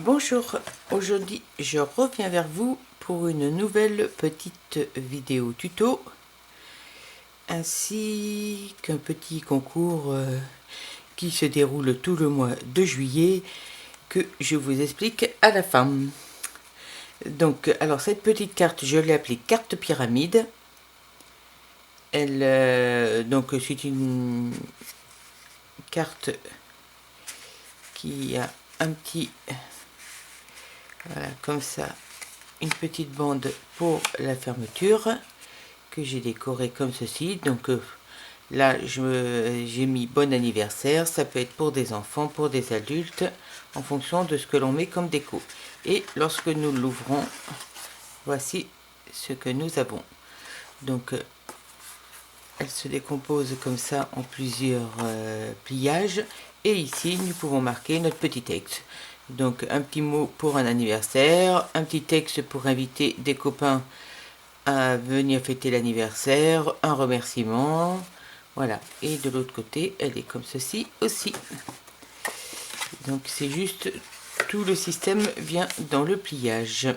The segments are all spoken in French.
Bonjour, aujourd'hui je reviens vers vous pour une nouvelle petite vidéo tuto ainsi qu'un petit concours qui se déroule tout le mois de juillet que je vous explique à la fin. Donc, alors cette petite carte, je l'ai appelée carte pyramide. Donc c'est une carte qui a un petit, voilà, comme ça, une petite bande pour la fermeture que j'ai décorée comme ceci. Donc là j'ai mis bon anniversaire, ça peut être pour des enfants, pour des adultes, en fonction de ce que l'on met comme déco. Et lorsque nous l'ouvrons, voici ce que nous avons. Donc elle se décompose comme ça en plusieurs pliages, et ici nous pouvons marquer notre petit texte. Donc un petit mot pour un anniversaire, un petit texte pour inviter des copains à venir fêter l'anniversaire, un remerciement, voilà. Et de l'autre côté elle est comme ceci aussi. Donc c'est juste, tout le système vient dans le pliage.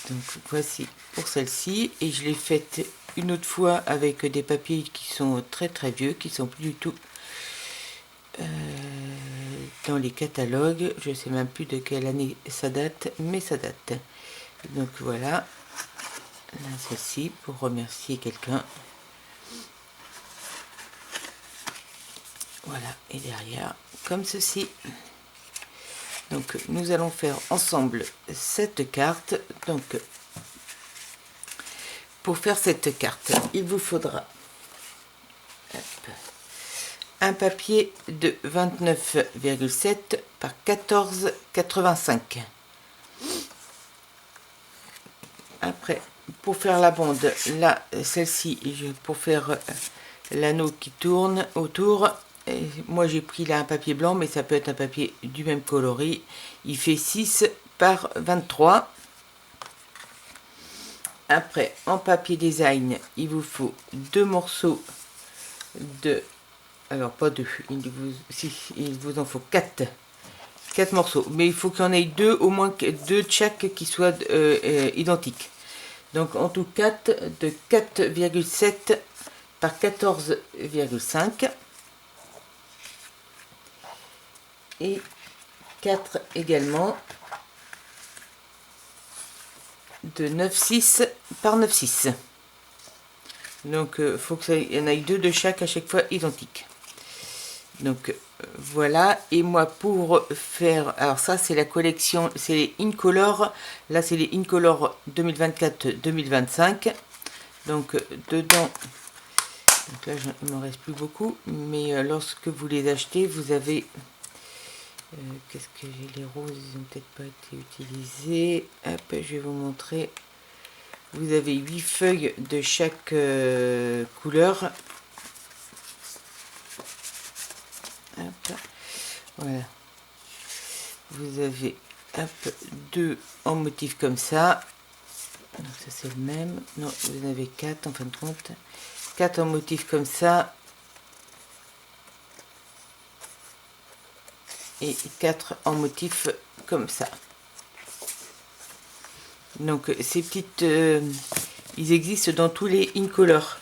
Donc voici pour celle-ci, et je l'ai faite une autre fois avec des papiers qui sont très vieux, qui sont plus du tout dans les catalogues. Je sais même plus de quelle année ça date, mais ça date. Donc voilà, là celle-ci pour remercier quelqu'un. Voilà, et derrière comme ceci. Donc nous allons faire ensemble cette carte. Donc pour faire cette carte, il vous faudra un papier de 29,7 par 14,85. Après, pour faire la bande, là, celle-ci, pour faire l'anneau qui tourne autour, moi j'ai pris là un papier blanc, mais ça peut être un papier du même coloris. Il fait 6 par 23. Après, en papier design, il vous faut deux morceaux de... Alors, pas deux, il vous en faut 4 morceaux. Mais il faut qu'il y en ait deux, au moins deux de chaque qui soient identiques. Donc, en tout 4 de 4,7 par 14,5. Et 4 également de 9,6 par 9,6. Donc il faut qu'il y en ait deux de chaque à chaque fois identiques. Donc voilà. Et moi pour faire, alors ça c'est la collection, c'est les Incolor. Là c'est les Incolor 2024-2025. Donc dedans, donc là il m'en reste plus beaucoup, mais lorsque vous les achetez, vous avez qu'est-ce que j'ai, les roses, ils n'ont peut-être pas été utilisés. Hop, je vais vous montrer. Vous avez 8 feuilles de chaque couleur. Hop, voilà. Vous avez hop, 2 en motif comme ça. Donc ça c'est le même. Non, vous en avez 4 en fin de compte. 4 en motif comme ça. Et 4 en motif comme ça. Donc ces petites, ils existent dans tous les Incolor.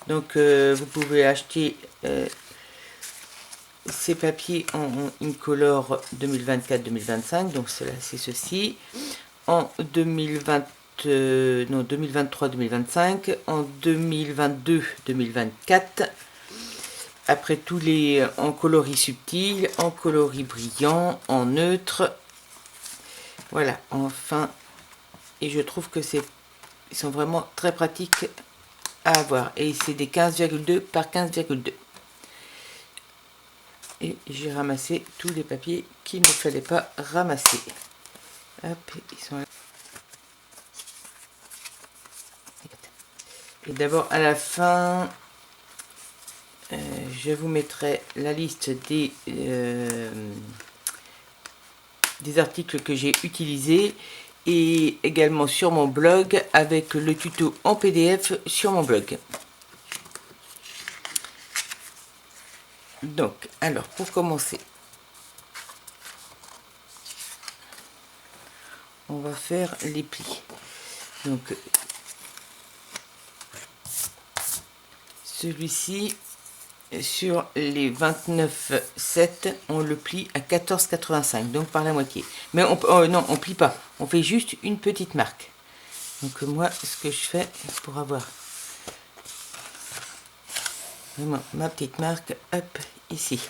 Donc vous pouvez acheter ces papiers en Incolor 2024-2025. Donc cela c'est ceci. En 2023-2025, en 2022-2024. Après tous les en coloris subtil, en coloris brillant, en neutre. Voilà, enfin. Et je trouve que ils sont vraiment très pratiques à avoir. Et c'est des 15,2 par 15,2. Et j'ai ramassé tous les papiers qu'il ne fallait pas ramasser. Hop, ils sont là. Et d'abord à la fin, je vous mettrai la liste des articles que j'ai utilisés, et également sur mon blog avec le tuto en PDF sur mon blog. Donc, alors pour commencer, on va faire les plis. Donc celui-ci, sur les 29,7, on le plie à 14,85, donc par la moitié. Mais non, on plie pas, on fait juste une petite marque. Donc moi, ce que je fais pour avoir vraiment ma petite marque, hop, ici.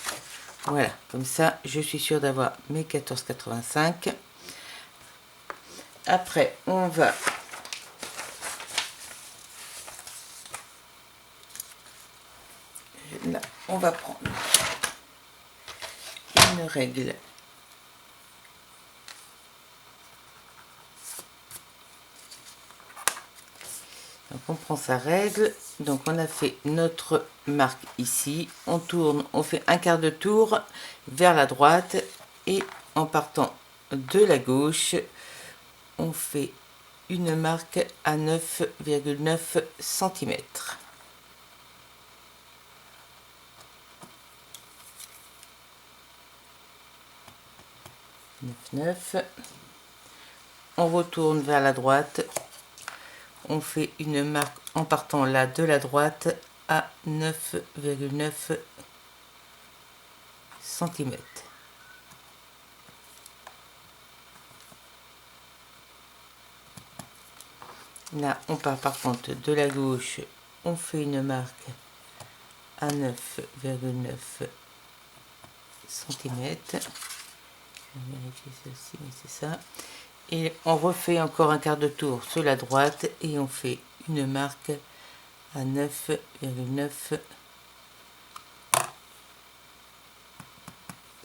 Voilà, comme ça, je suis sûre d'avoir mes 14,85. Après, on va là, on va prendre une règle. Donc on prend sa règle, donc on a fait notre marque ici, on tourne, on fait un quart de tour vers la droite et en partant de la gauche, on fait une marque à 9,9 cm. 9,9. On retourne vers la droite, on fait une marque en partant là de la droite à 9,9 cm. Là, on part par contre de la gauche, on fait une marque à 9,9 cm. Je vais vérifier ceci, mais c'est ça. Et on refait encore un quart de tour sur la droite et on fait une marque à 9,9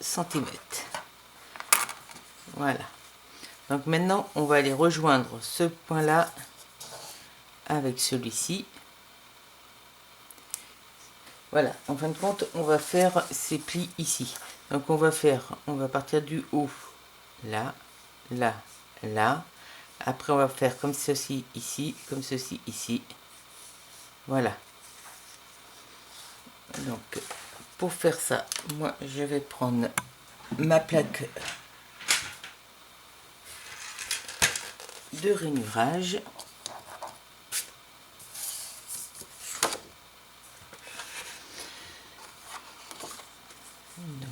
cm. Voilà. Donc maintenant, on va aller rejoindre ce point-là avec celui-ci. Voilà, en fin de compte, on va faire ces plis ici. Donc on va partir du haut, là, là, là. Après, on va faire comme ceci ici, comme ceci ici. Voilà. Donc, pour faire ça, moi, je vais prendre ma plaque de rainurage. Donc,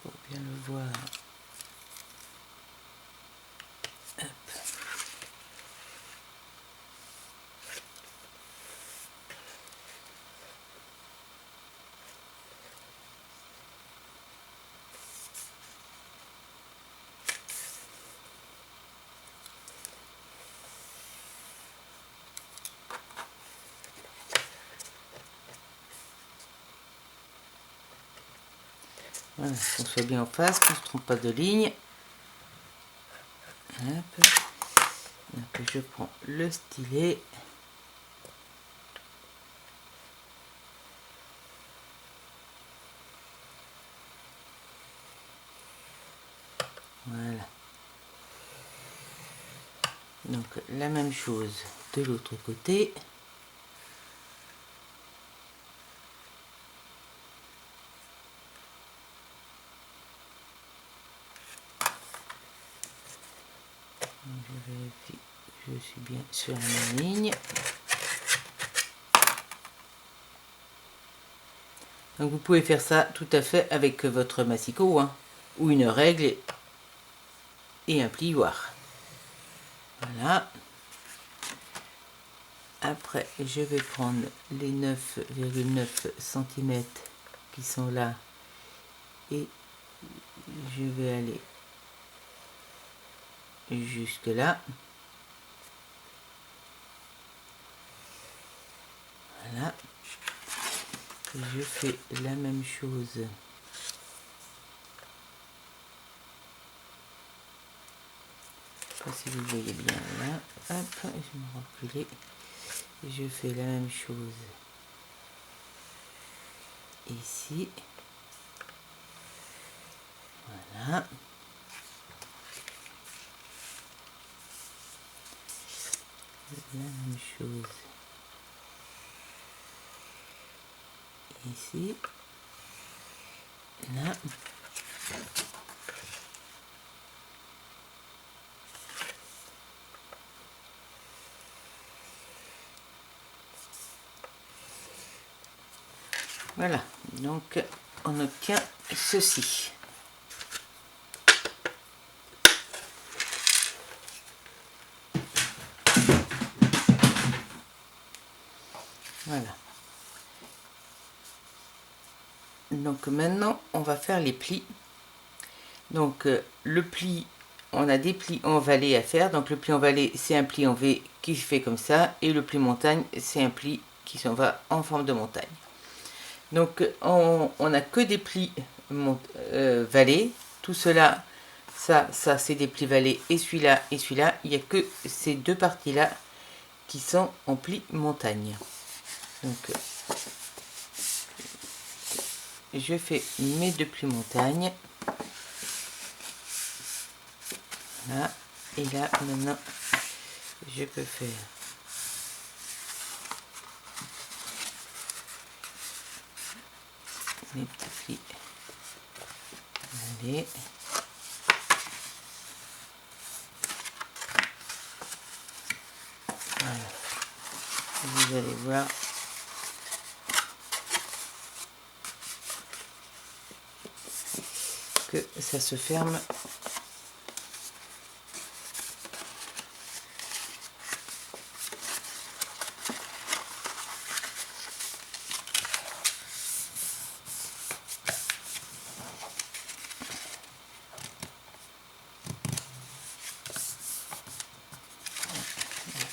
pour bien le voir. Hop. Voilà, qu'on soit bien en face, qu'on ne se trompe pas de ligne. Hop. Donc, je prends le stylet. Voilà. Donc la même chose de l'autre côté. Je vérifie que je suis bien sur la même ligne. Donc vous pouvez faire ça tout à fait avec votre massicot, hein, ou une règle et un plioir. Voilà. Après, je vais prendre les 9,9 cm qui sont là et je vais aller jusque là. Voilà. Je fais la même chose. Je sais pas si vous voyez bien là. Hop, je vais me reculer. Je fais la même chose ici. Voilà. La même chose ici, là. Voilà, donc on obtient ceci. Voilà. Donc maintenant, on va faire les plis. Donc le pli, on a des plis en vallée à faire. Donc le pli en vallée, c'est un pli en V qui se fait comme ça. Et le pli montagne, c'est un pli qui s'en va en forme de montagne. Donc on n'a que des plis vallées. Tout cela, ça c'est des plis vallées. Et celui-là, il n'y a que ces deux parties-là qui sont en pli montagne. Donc je fais mes deux plis montagne. Là, et là maintenant je peux faire mes petits plis. Allez. Voilà. Vous allez voir que ça se ferme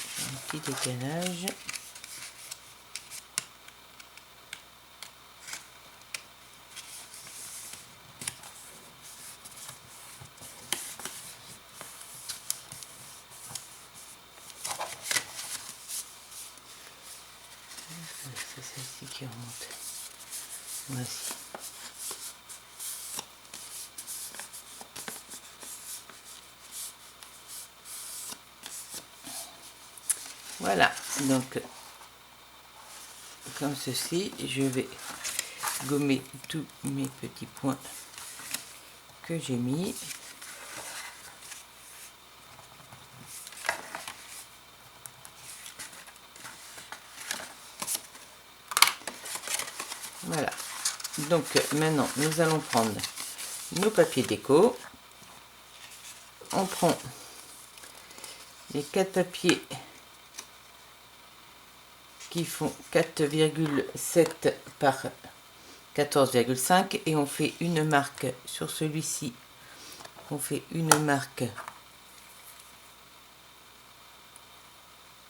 un petit décalage. C'est celle-ci qui remonte. Voici. Voilà, donc comme ceci, je vais gommer tous mes petits points que j'ai mis. Voilà, donc maintenant nous allons prendre nos papiers déco. On prend les 4 papiers qui font 4,7 par 14,5 et on fait une marque sur celui-ci. On fait une marque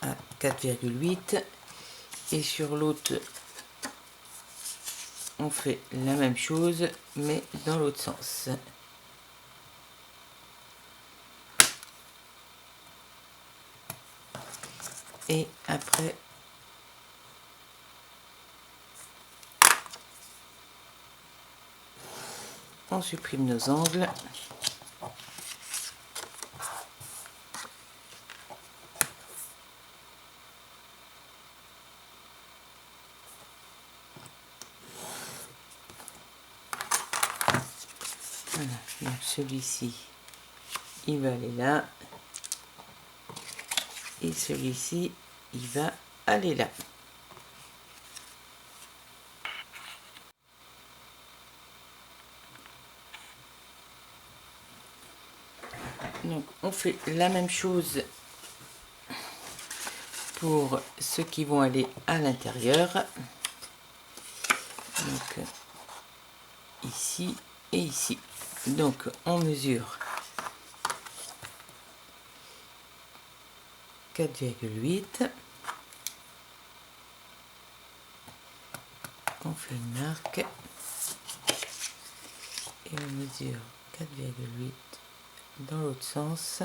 à 4,8 et sur l'autre on fait la même chose mais dans l'autre sens. Et après on supprime nos angles. Voilà, donc celui-ci il va aller là et celui-ci il va aller là. Donc on fait la même chose pour ceux qui vont aller à l'intérieur. Donc ici et ici. Donc on mesure 4,8. On fait une marque et on mesure 4,8 dans l'autre sens.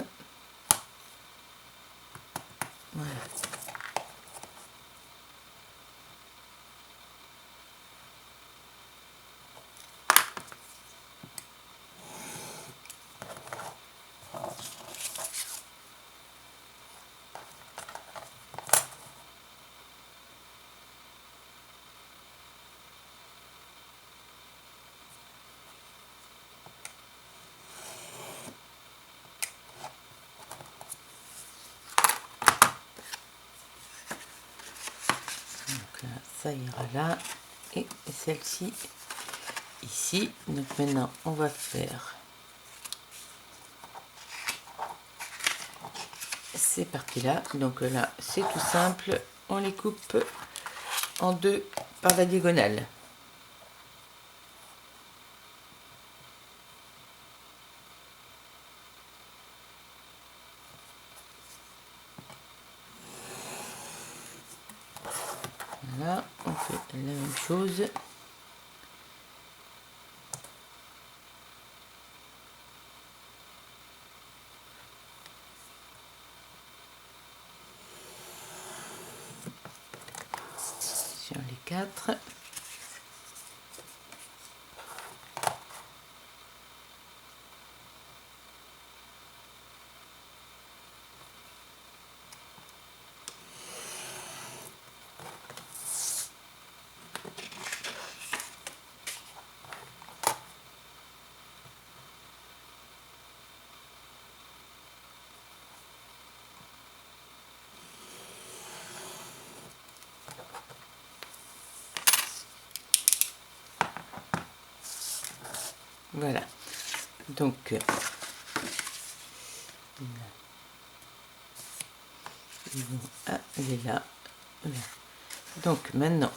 Voilà. ça ira là, et celle-ci ici. Donc maintenant on va faire ces parties là. Donc là c'est tout simple, on les coupe en deux par la diagonale. Voilà, on fait la même chose. Sur les quatre. Voilà, donc ils vont aller là. Voilà. Donc maintenant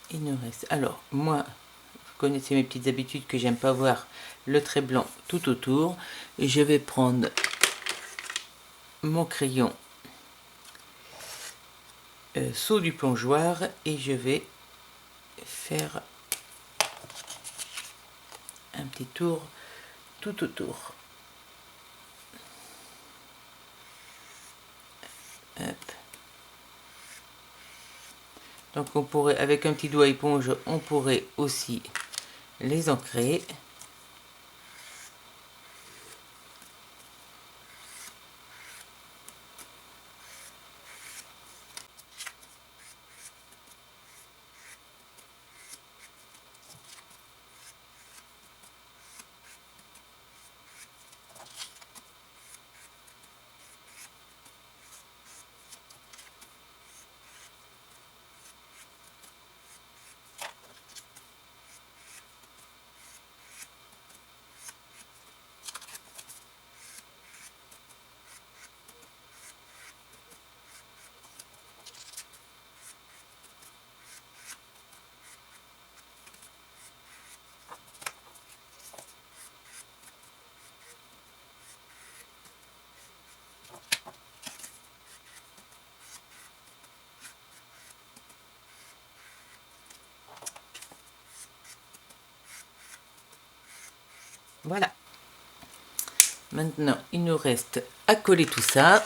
il nous reste, alors moi vous connaissez mes petites habitudes que j'aime pas voir le trait blanc tout autour, et je vais prendre mon crayon saut du plongeoir et je vais faire un petit tour tout autour. Hop. Donc on pourrait, avec un petit doigt éponge, on pourrait aussi les ancrer. Voilà. Maintenant, il nous reste à coller tout ça.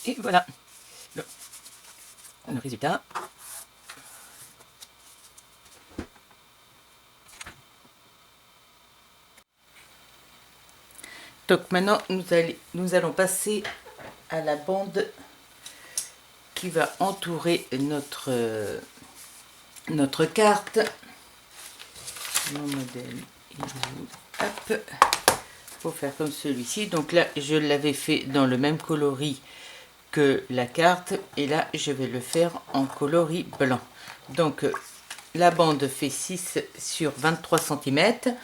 Et voilà le résultat. Donc maintenant, nous allons passer à la bande qui va entourer notre carte. Mon modèle, il est où? Hop, pour faire comme celui-ci. Donc là, je l'avais fait dans le même coloris que la carte. Et là, je vais le faire en coloris blanc. Donc, la bande fait 6 sur 23 cm.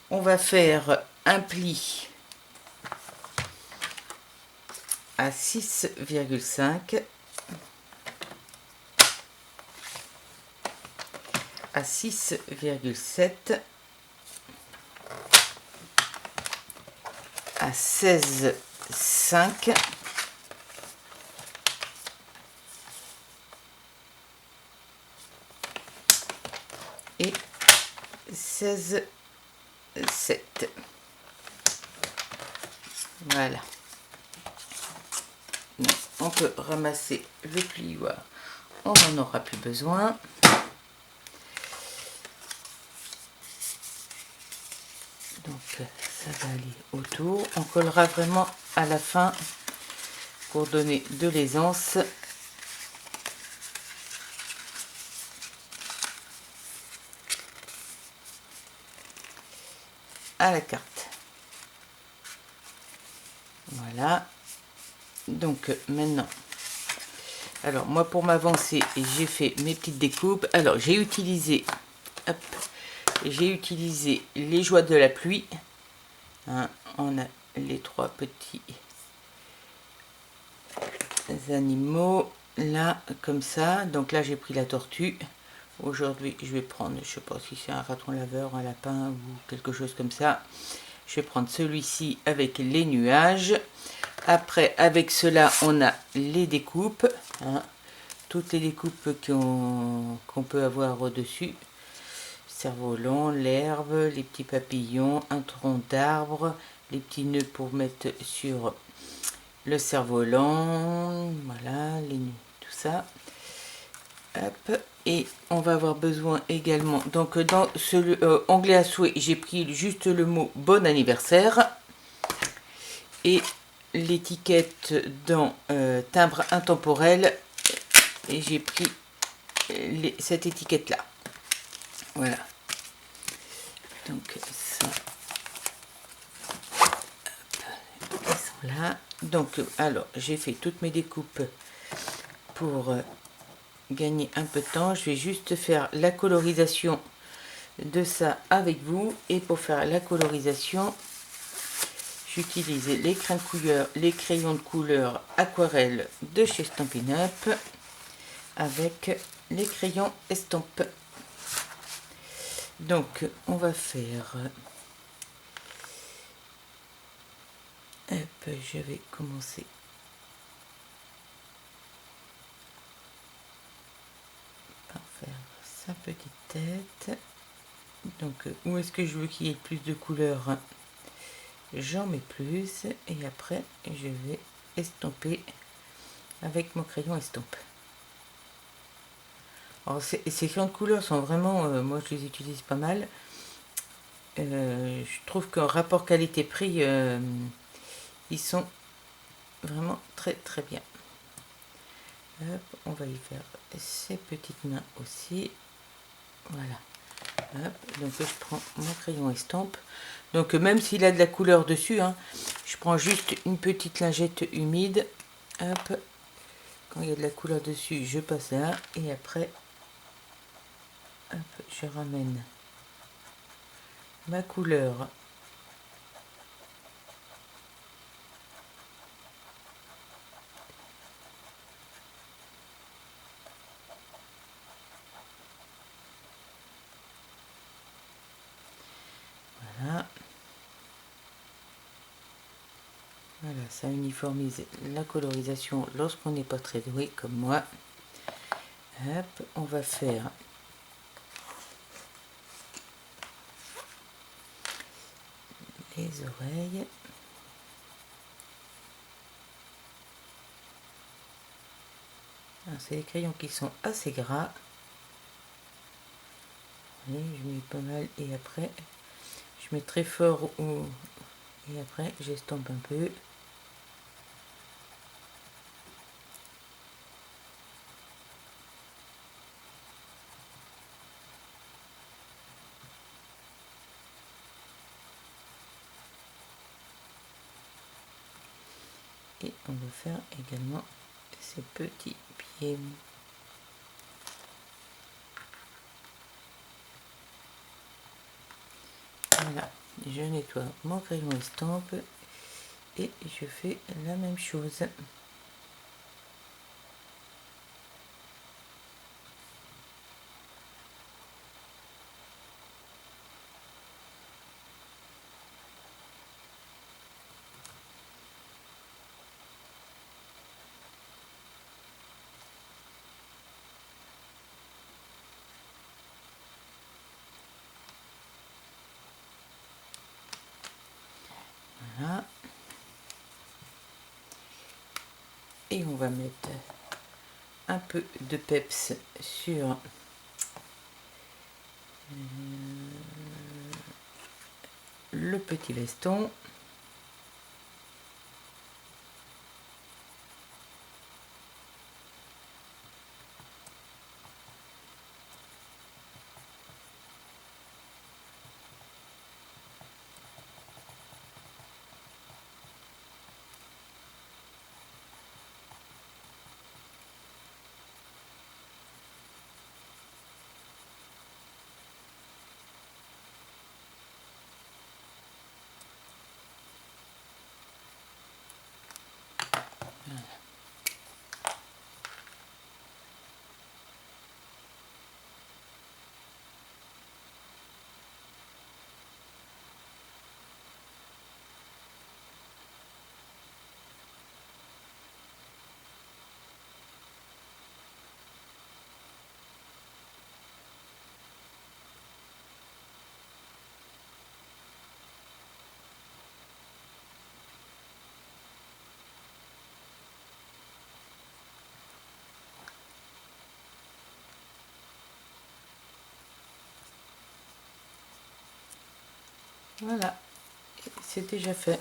On va faire un pli à 6,5 à 6,7 à 16,5 et 16,7. Voilà. Donc, on peut ramasser le plioir, on n'en aura plus besoin. Donc ça va aller autour. On collera vraiment à la fin pour donner de l'aisance. À la carte. Voilà. Donc maintenant, alors moi pour m'avancer, j'ai fait mes petites découpes. Alors j'ai utilisé, hop, j'ai utilisé les joies de la pluie. Hein, on a les 3 petits animaux là comme ça. Donc là j'ai pris la tortue. Aujourd'hui je vais prendre, je sais pas si c'est un raton laveur, un lapin ou quelque chose comme ça. Je vais prendre celui-ci avec les nuages. Après avec cela on a les découpes, hein, toutes les découpes qu'on peut avoir au dessus. Cerf-volant, l'herbe, les petits papillons, un tronc d'arbre, les petits nœuds pour mettre sur le cerf-volant, voilà, les nœuds, tout ça. Hop. Et on va avoir besoin également, donc dans ce onglet à souhait, j'ai pris juste le mot bon anniversaire et l'étiquette dans timbre intemporel, et j'ai pris cette étiquette là. Voilà. Donc ça, hop, ils sont là. Donc alors j'ai fait toutes mes découpes pour gagner un peu de temps. Je vais juste faire la colorisation de ça avec vous, et pour faire la colorisation j'utilise les crayons de couleur aquarelle de chez Stampin' Up avec les crayons estompe. Donc on va faire, hop, je vais commencer par faire sa petite tête. Donc où est-ce que je veux qu'il y ait plus de couleurs, j'en mets plus, et après je vais estomper avec mon crayon estompe. Alors ces crayons de couleur sont vraiment, moi je les utilise pas mal. Je trouve qu'en rapport qualité-prix, ils sont vraiment très très bien. Hop, on va y faire ces petites mains aussi. Voilà. Hop, donc je prends mon crayon estompe. Donc même s'il a de la couleur dessus, hein, je prends juste une petite lingette humide. Hop, quand il y a de la couleur dessus, je passe là, et après, hop, je ramène ma couleur voilà. Voilà, ça uniformise la colorisation lorsqu'on n'est pas très doué comme moi. Hop, on va faire les oreilles. c'est des crayons qui sont assez gras. Allez, je mets pas mal et après je mets très fort et après j'estompe un peu. Et on va faire également ces petits pieds. Voilà, je nettoie mon crayon estampe et je fais la même chose. Voilà. Et on va mettre un peu de peps sur le petit veston. Voilà, c'est déjà fait.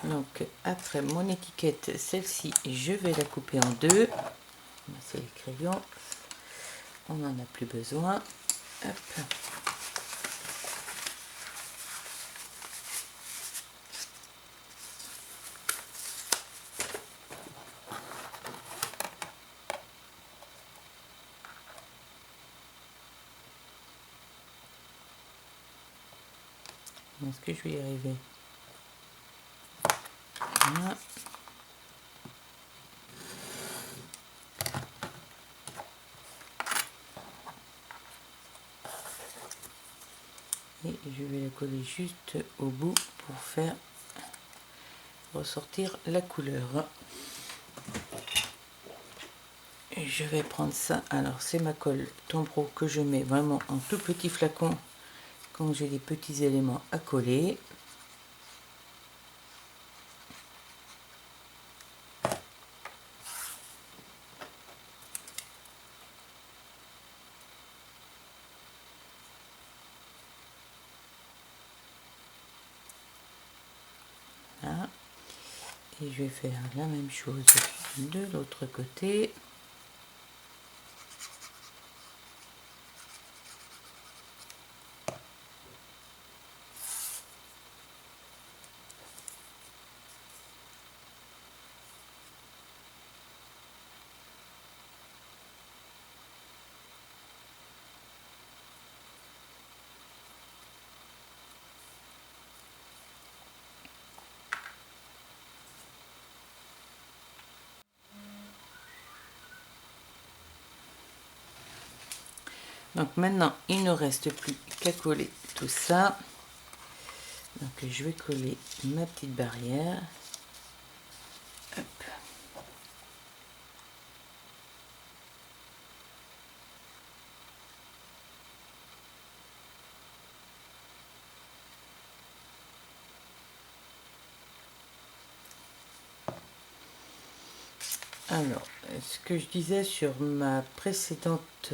Donc après mon étiquette, celle-ci, je vais la couper en deux. C'est les crayons, on n'en a plus besoin. Hop. Est-ce que je vais y arriver? Voilà. Et je vais la coller juste au bout pour faire ressortir la couleur. Et je vais prendre ça. Alors c'est ma colle Tombro que je mets vraiment en tout petit flacon quand j'ai des petits éléments à coller. Voilà. Et je vais faire la même chose de l'autre côté. Donc maintenant, il ne reste plus qu'à coller tout ça. Donc je vais coller ma petite barrière. Hop. Alors, ce que je disais sur ma précédente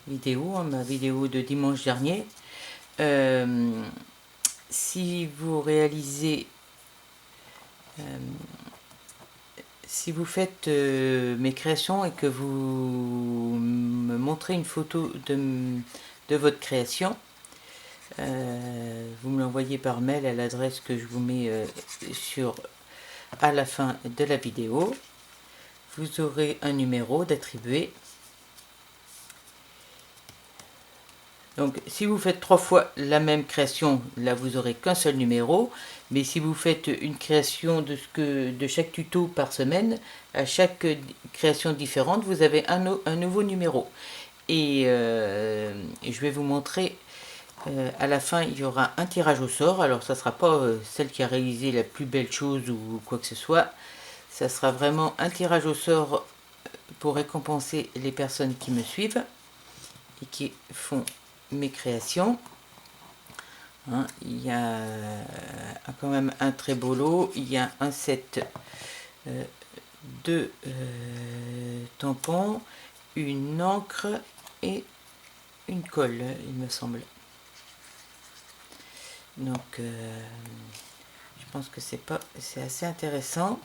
vidéo, ma vidéo de dimanche dernier, si vous réalisez, si vous faites mes créations et que vous me montrez une photo de votre création, vous me l'envoyez par mail à l'adresse que je vous mets à la fin de la vidéo. Vous aurez un numéro d'attribué. Donc si vous faites 3 fois la même création, là vous aurez qu'un seul numéro. Mais si vous faites une création de chaque tuto par semaine, à chaque création différente, vous avez un nouveau numéro. Et je vais vous montrer, à la fin il y aura un tirage au sort. Alors ça ne sera pas celle qui a réalisé la plus belle chose ou quoi que ce soit. Ça sera vraiment un tirage au sort pour récompenser les personnes qui me suivent et qui font mes créations. Hein, il y a quand même un très beau lot. Il y a un set de tampons, une encre et une colle, il me semble. Donc je pense que c'est assez intéressant.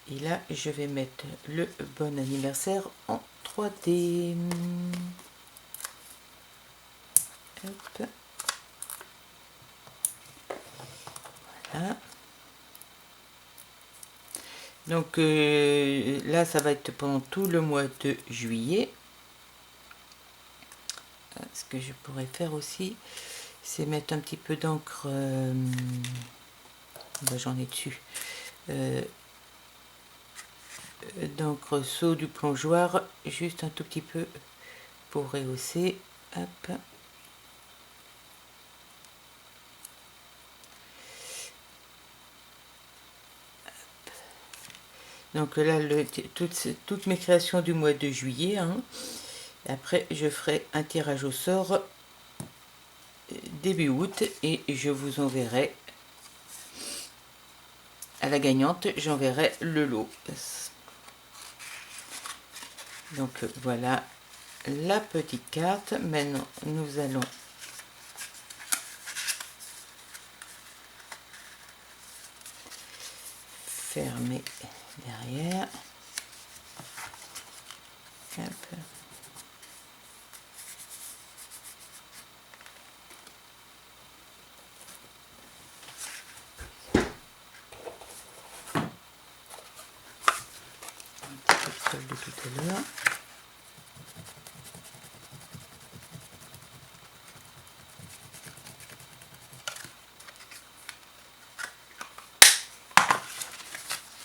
Et là je vais mettre le bon anniversaire en 3D. Hop. Voilà. Donc là ça va être pendant tout le mois de juillet. Ce que je pourrais faire aussi, c'est mettre un petit peu d'encre, j'en ai dessus, d'encre saut du plongeoir, juste un tout petit peu pour rehausser. Hop. Donc là, toutes mes créations du mois de juillet. Hein. Après, je ferai un tirage au sort début août et je vous enverrai à la gagnante, j'enverrai le lot. Donc voilà la petite carte. Maintenant, nous allons fermer derrière. Hop. De tout à l'heure.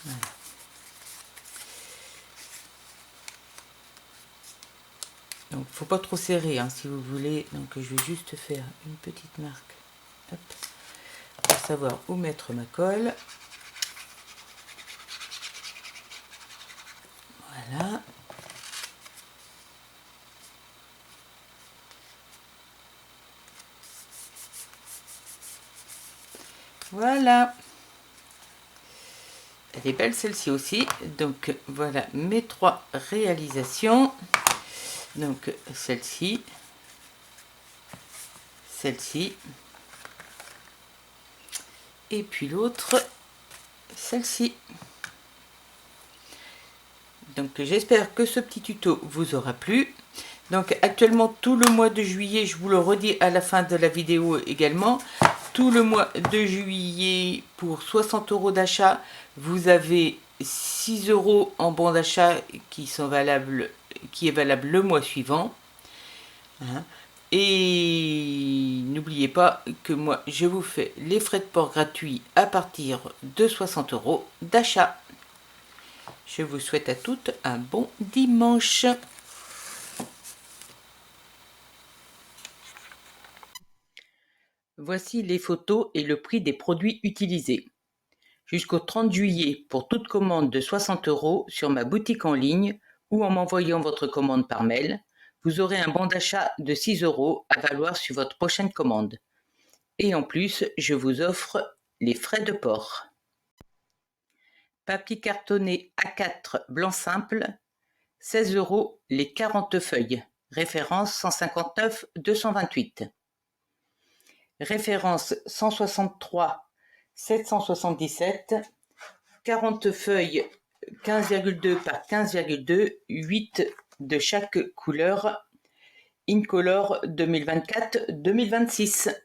Voilà. Donc faut pas trop serrer hein, si vous voulez. Donc je vais juste faire une petite marque. Hop, pour savoir où mettre ma colle. Voilà. Voilà. Elle est belle celle-ci aussi. Donc voilà mes 3 réalisations. Donc celle-ci, celle-ci, et puis l'autre, celle-ci. Donc j'espère que ce petit tuto vous aura plu. Donc actuellement tout le mois de juillet, je vous le redis à la fin de la vidéo également, tout le mois de juillet pour 60 € d'achat, vous avez 6 € en bon d'achat qui est valable le mois suivant. Hein. Et n'oubliez pas que moi je vous fais les frais de port gratuits à partir de 60 € d'achat. Je vous souhaite à toutes un bon dimanche. Voici les photos et le prix des produits utilisés. Jusqu'au 30 juillet, pour toute commande de 60 € sur ma boutique en ligne ou en m'envoyant votre commande par mail, vous aurez un bon d'achat de 6 € à valoir sur votre prochaine commande. Et en plus, je vous offre les frais de port. Papier cartonné A4 blanc simple, 16 € les 40 feuilles. Référence 159 228. Référence 163 777. 40 feuilles 15,2 par 15,2, 8 de chaque couleur. Incolor 2024-2026.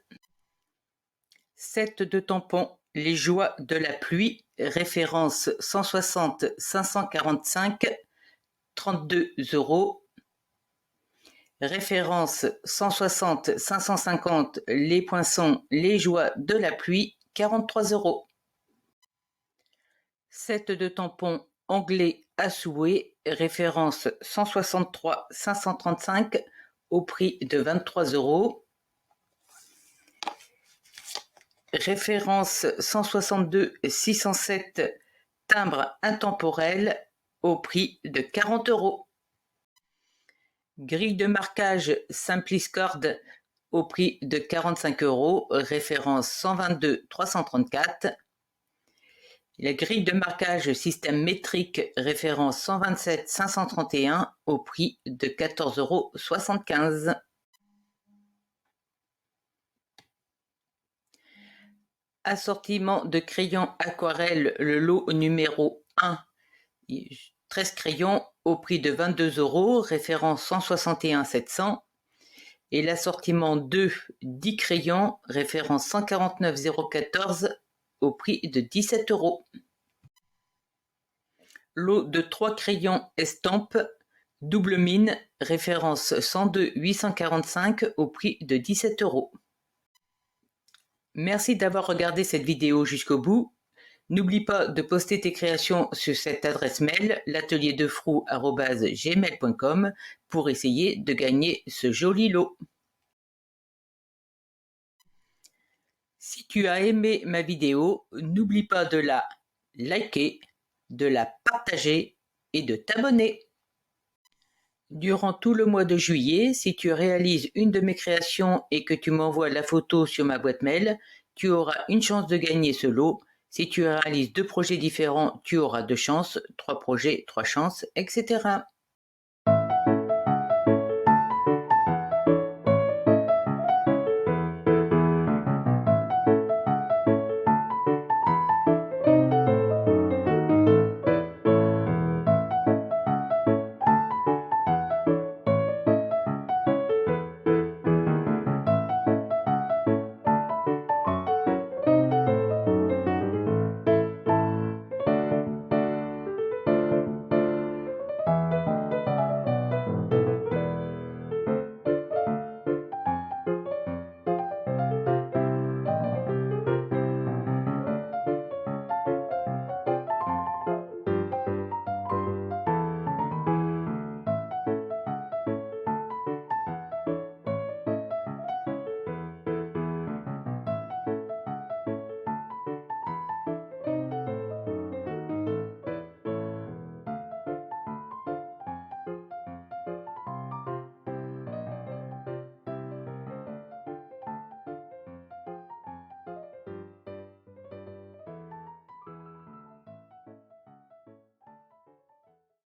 Set de tampons Les Joies de la Pluie. Référence 160 545, 32 €. Référence 160 550 Les Poinçons, Les Joies de la Pluie, 43 €. Set de tampons anglais à souhait, référence 163 535 au prix de 23 €. Référence 162 607 timbre intemporel au prix de 40 €. Grille de marquage Simpliscord au prix de 45 €, référence 122 334. La grille de marquage système métrique, référence 127 531 au prix de 14,75 €. Assortiment de crayons aquarelle, le lot numéro 1, 13 crayons au prix de 22 €, référence 161 700. Et l'assortiment 2, 10 crayons, référence 149 014 au prix de 17 €. Lot de 3 crayons estampes, double mine, référence 102 845 au prix de 17 €. Merci d'avoir regardé cette vidéo jusqu'au bout. N'oublie pas de poster tes créations sur cette adresse mail, l'atelierdefrou@gmail.com, pour essayer de gagner ce joli lot. Si tu as aimé ma vidéo, n'oublie pas de la liker, de la partager et de t'abonner. Durant tout le mois de juillet, si tu réalises une de mes créations et que tu m'envoies la photo sur ma boîte mail, tu auras une chance de gagner ce lot. Si tu réalises 2 projets différents, tu auras 2 chances, 3 projets, 3 chances, etc.